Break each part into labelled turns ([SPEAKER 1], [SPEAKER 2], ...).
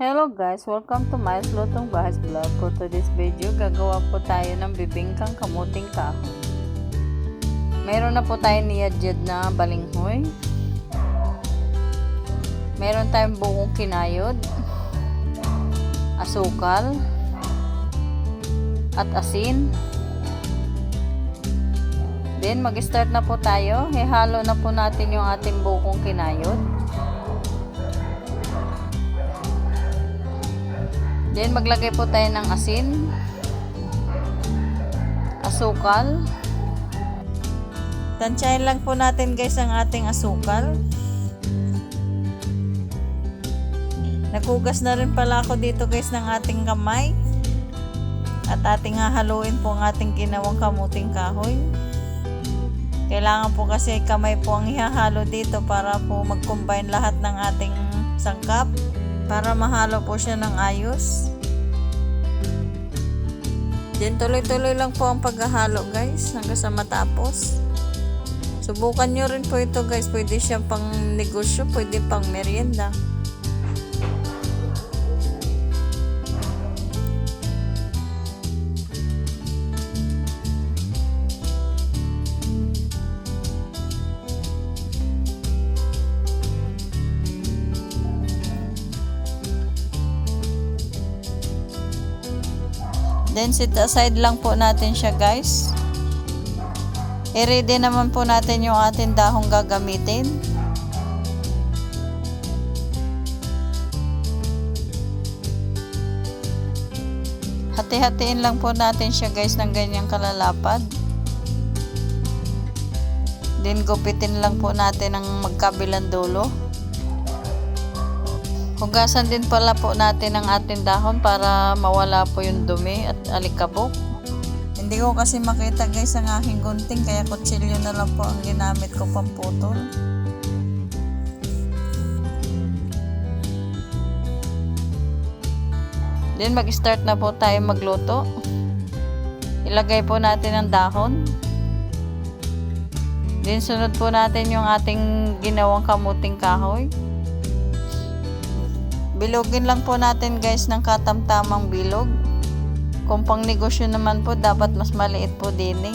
[SPEAKER 1] Hello guys, welcome to my Lutong Bahas Vlog. For today's video, gagawa po tayo ng bibingkang kamuting kahoy. Meron na po tayo niyadjad na balinghoy. Meron tayong buong kinayod, asukal, at asin. Then mag-start na po tayo. Ihalo na po natin yung ating buong kinayod. Then maglagay po tayo ng asin, asukal. Tansyahin lang po natin guys ang ating asukal. Naghugas na rin pala ako dito guys ng ating kamay. At ating hahaluin po ang ating ginawang kamuting kahoy. Kailangan po kasi kamay po ang ihahalo dito para po mag-combine lahat ng ating sangkap. Para mahalo po siya ng ayos. Then tuloy-tuloy lang po ang paghahalo guys hanggang sa matapos. Subukan nyo rin po ito guys. Pwede siyang pang negosyo, pwede pang merienda. Then set aside lang po natin siya guys. I-ready naman po natin yung ating dahong gagamitin. Hati-hatiin lang po natin siya guys ng ganyang kalalapad. Then gupitin lang po natin ang magkabilang dulo. Hugasan din pala po natin ang ating dahon para mawala po yung dumi at alikabok. Hindi ko kasi makita guys ang aking gunting kaya kutsilyo na lang po ang ginamit ko pamputol. Then mag-start na po tayo magluto. Ilagay po natin ang dahon. Then sunod po natin yung ating ginawang kamuting kahoy. Bilogin lang po natin guys ng katamtamang bilog. Kung pang negosyo naman po, dapat mas maliit po din eh.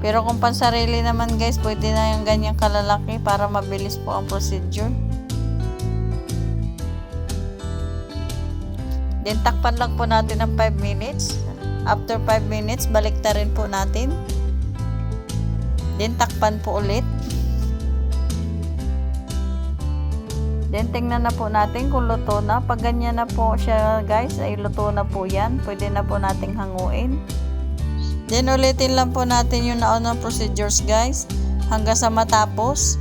[SPEAKER 1] Pero kung pansarili naman guys, pwede na yung ganyang kalalaki para mabilis po ang procedure. Then takpan lang po natin ng 5 minutes. After 5 minutes, baliktarin po natin. Then takpan po ulit. Then tingnan na po natin kung luto na. Pag ganyan na po siya guys, ay luto na po yan. Pwede na po nating hanguin. Then ulitin lang po natin yung naunang procedures guys. Hanggang sa matapos.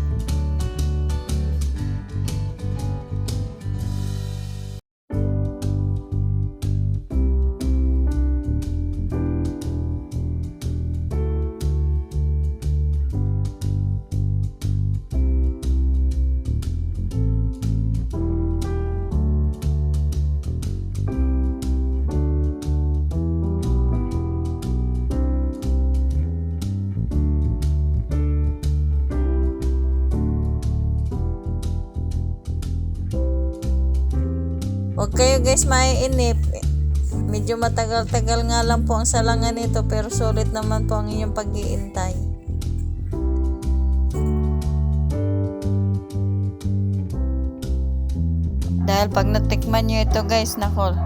[SPEAKER 1] Huwag kayo guys maiinip. Medyo matagal-tagal nga lang po ang salangan nito pero sulit naman po ang inyong pag-iintay. Dahil pag natikman nyo ito guys, nako,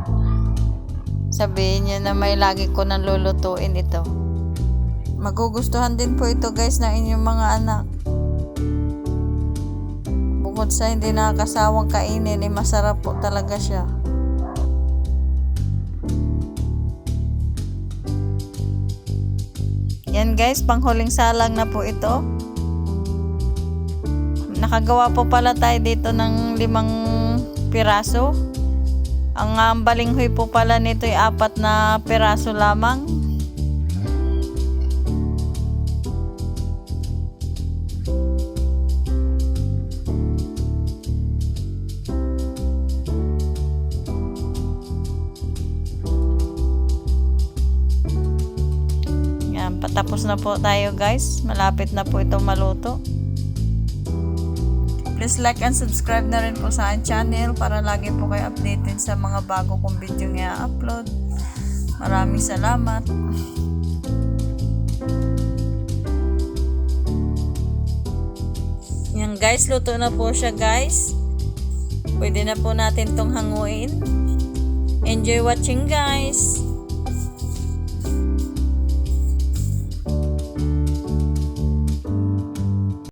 [SPEAKER 1] sabihin nyo na may lagi ko nang lulutuin ito. Magugustuhan din po ito guys ng inyong mga anak. Bukod sa hindi nakakasawang kainin, masarap po talaga siya. Yan guys, panghuling salang na po ito. Nakagawa po pala tayo dito ng 5 piraso. Ang balinghoy po pala nito ay 4 na piraso lamang. Patapos na po tayo guys. Malapit na po ito maluto. Please like and subscribe na rin po sa aking channel para lagi po kayo updated sa mga bago kong video nga upload. Maraming salamat. Yan guys, luto na po siya guys. Pwede na po natin tong hanguin. Enjoy watching guys.